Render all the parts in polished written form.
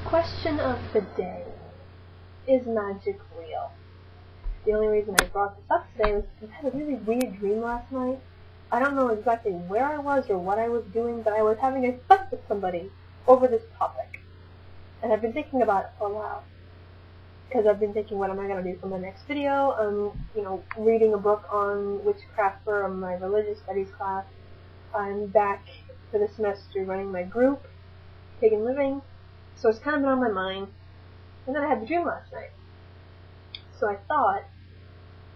Question of the day. Is magic real? The only reason I brought this up today was because I had a really weird dream last night. I don't know exactly where I was or what I was doing, but I was having a fight with somebody over this topic. And I've been thinking about it for a while. Because I've been thinking, what am I going to do for my next video? I'm, reading a book on witchcraft for my religious studies class. I'm back for the semester running my group, Pagan Living. So it's kind of been on my mind. And then I had the dream last night. So I thought,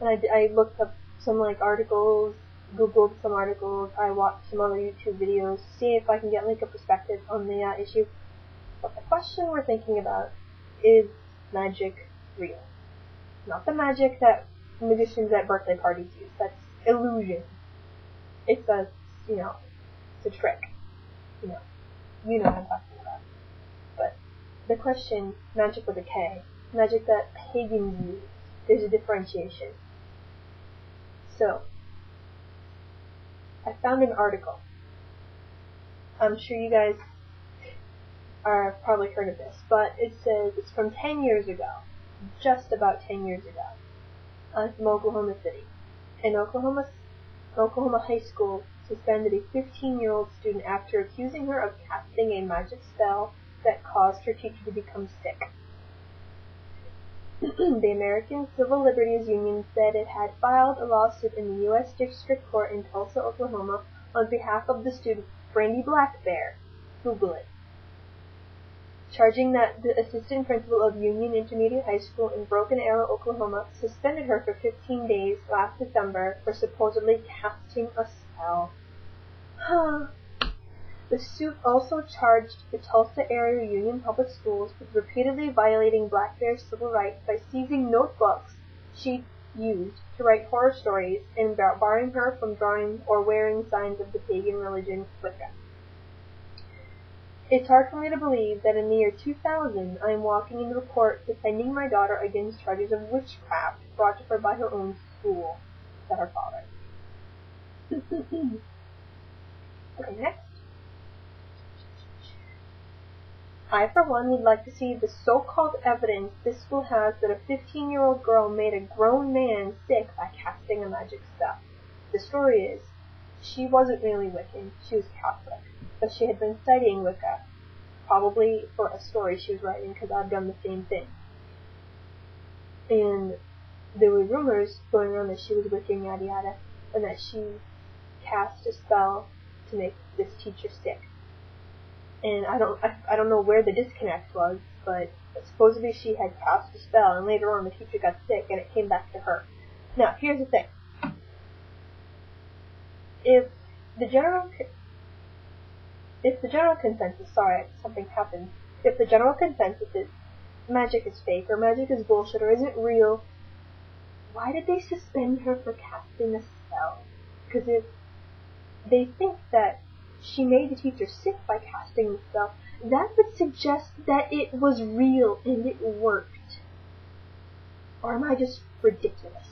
and I looked up some articles, Googled some articles, I watched some other YouTube videos to see if I can get a perspective on the issue. But the question we're thinking about is magic real? Not the magic that magicians at birthday parties use. That's illusion. It's a, it's a trick. You know what I'm talking about. But the question, magic with a K, magic that pagans use, there's a differentiation. So, I found an article. I'm sure you guys are probably heard of this, but it says it's from 10 years ago, just about 10 years ago, from Oklahoma City. In Oklahoma high school suspended a 15-year-old student after accusing her of casting a magic spell that caused her teacher to become sick. The American Civil Liberties Union said it had filed a lawsuit in the U.S. District Court in Tulsa, Oklahoma, on behalf of the student Brandy Blackbear. Google it. Charging that the assistant principal of Union Intermediate High School in Broken Arrow, Oklahoma, suspended her for 15 days last December for supposedly casting a spell. The suit also charged the Tulsa Area Union Public Schools with repeatedly violating Blackbear's civil rights by seizing notebooks she used to write horror stories and barring her from drawing or wearing signs of the pagan religion Wicca. It's hard for me to believe that in the year 2000 I am walking into a court defending my daughter against charges of witchcraft brought to her by her own school, said her father. Okay, next. I, for one, would like to see the so-called evidence this school has that a 15-year-old girl made a grown man sick by casting a magic spell. The story is, she wasn't really Wiccan, she was Catholic, but she had been studying Wicca, probably for a story she was writing, because I've done the same thing. And there were rumors going around that she was Wiccan, yada yada, and that she cast a spell to make this teacher sick. And I don't know where the disconnect was, but supposedly she had cast a spell, and later on the teacher got sick, and it came back to her. Now, here's the thing. If the general consensus, something happened. If the general consensus is magic is fake, or magic is bullshit, or isn't real, why did they suspend her for casting a spell? Because if they think that she made the teacher sick by casting the spell, that would suggest that it was real and it worked. Or am I just ridiculous?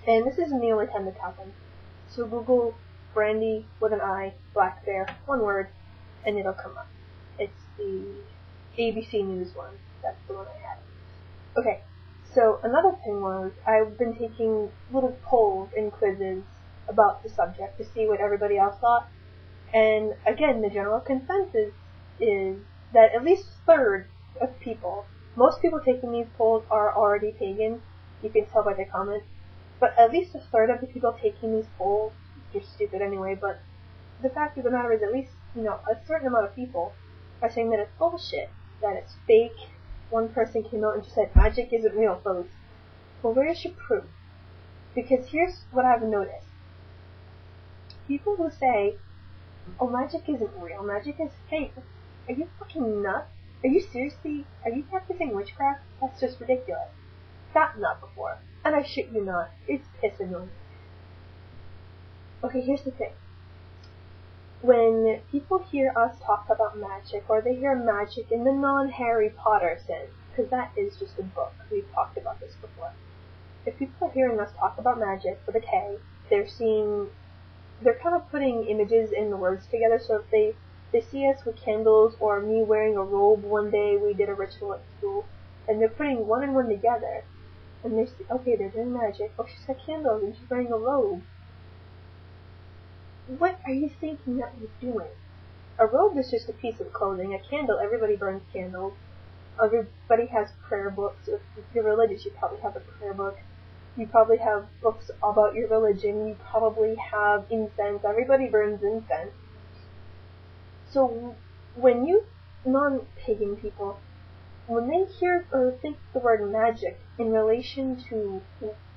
And this isn't the only time that's happened. So Google Brandy with an I, Blackbear, one word, and it'll come up. It's the ABC News one. That's the one I had. Okay, so another thing was, I've been taking little polls and quizzes about the subject to see what everybody else thought. And again, the general consensus is that at least a third of people, most people taking these polls are already pagan. You can tell by their comments. But at least a third of the people taking these polls, you're stupid anyway, but the fact of the matter is at least, a certain amount of people are saying that it's bullshit, that it's fake. One person came out and just said, magic isn't real, folks. Well, where's your proof? Because here's what I've noticed. People who say, oh, magic isn't real, magic is fake. Are you fucking nuts? Are you practicing witchcraft? That's just ridiculous. Gotten that before. And I shit you not, it's piss annoying. Okay, here's the thing. When people hear us talk about magic, or they hear magic in the non-Harry Potter sense, because that is just a book, we've talked about this before. If people are hearing us talk about magic with a K, they're kind of putting images and the words together, so if they they see us with candles, or me wearing a robe one day, we did a ritual at school, and they're putting one and one together, and they say, okay, they're doing magic, oh, she's got candles, and she's wearing a robe. What are you thinking that you're doing? A robe is just a piece of clothing. A candle, everybody burns candles. Everybody has prayer books. If you're religious, you probably have a prayer book. You probably have books about your religion. You probably have incense. Everybody burns incense. So when you non-pagan people, when they hear or think the word magic in relation to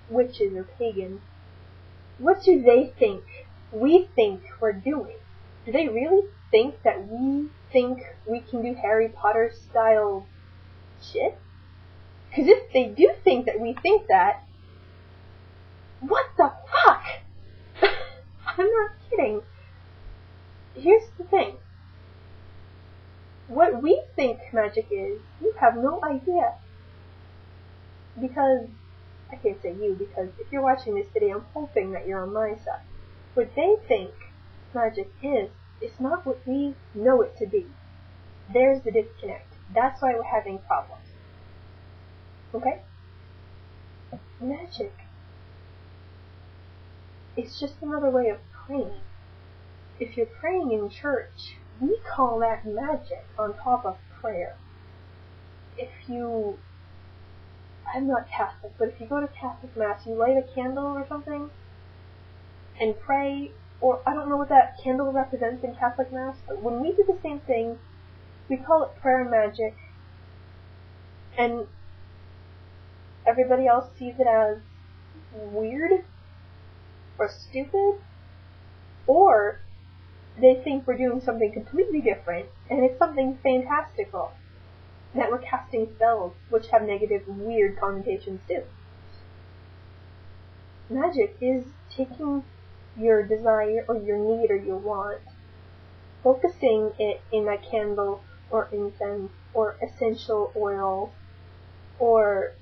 witches or pagans, what do they think we think we're doing? Do they really think that we think we can do Harry Potter style shit? Because if they do think that we think that, what the fuck? I'm not kidding. Here's the thing. What we think magic is, you have no idea. Because, I can't say you, because if you're watching this video, I'm hoping that you're on my side. What they think magic is, it's not what we know it to be. There's the disconnect. That's why we're having problems. Okay? Magic. It's just another way of praying. If you're praying in church, we call that magic on top of prayer. If you... I'm not Catholic, but if you go to Catholic Mass, you light a candle or something, and pray, or I don't know what that candle represents in Catholic Mass, but when we do the same thing, we call it prayer magic, and everybody else sees it as weird, or stupid, or they think we're doing something completely different, and it's something fantastical, that we're casting spells, which have negative, weird connotations too. Magic is taking your desire, or your need, or your want, focusing it in a candle, or incense, or essential oil, or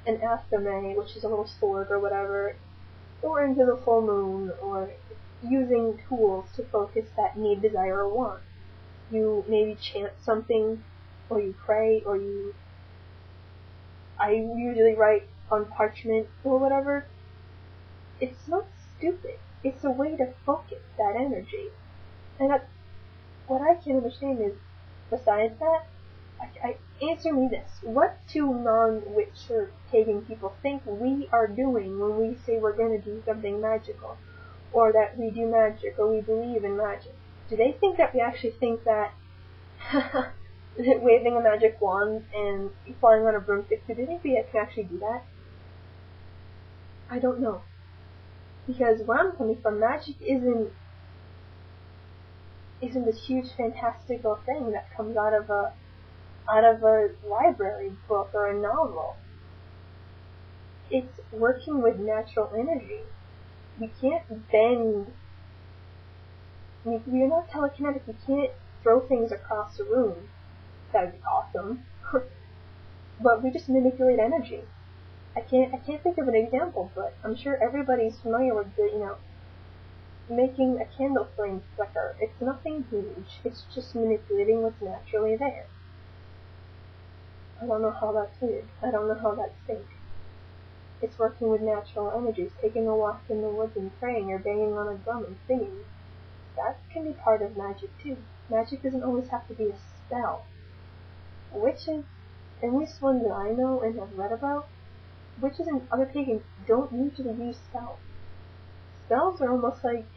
an athame, which is a little sword or whatever, or into the full moon, or using tools to focus that need, desire, or want. You maybe chant something, or you pray, or I usually write on parchment or whatever. It's not stupid. It's a way to focus that energy. And that's what I can't understand is, besides that, answer me this. What do non-witch or pagan people think we are doing when we say we're going to do something magical? Or that we do magic, or we believe in magic? Do they think that we actually think that waving a magic wand and flying on a broomstick, do they think we can actually do that? I don't know. Because where I'm coming from, magic isn't this huge fantastical thing that comes out of a library book or a novel. It's working with natural energy. We can't bend. We're not telekinetic. We can't throw things across the room. That would be awesome. But we just manipulate energy. I can't think of an example, but I'm sure everybody's familiar with the, making a candle flame flicker. It's nothing huge. It's just manipulating what's naturally there. I don't know how that's weird. I don't know how that's fake. It's working with natural energies, taking a walk in the woods and praying, or banging on a drum and singing. That can be part of magic too. Magic doesn't always have to be a spell. Witches, at least ones that I know and have read about, witches and other pagans don't usually use spells. Spells are almost like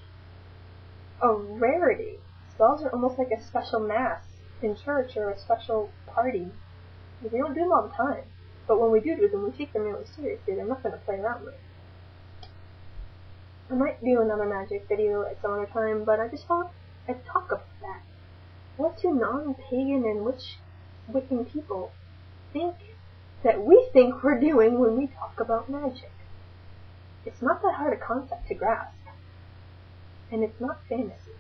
a rarity. Spells are almost like a special mass in church or a special party. We don't do them all the time. But when we do them, we take them really seriously. They're not going to play around with. I might do another magic video at some other time, but I just thought I'd talk about that. What do non-pagan and Wiccan people think that we think we're doing when we talk about magic? It's not that hard a concept to grasp. And it's not fantasy.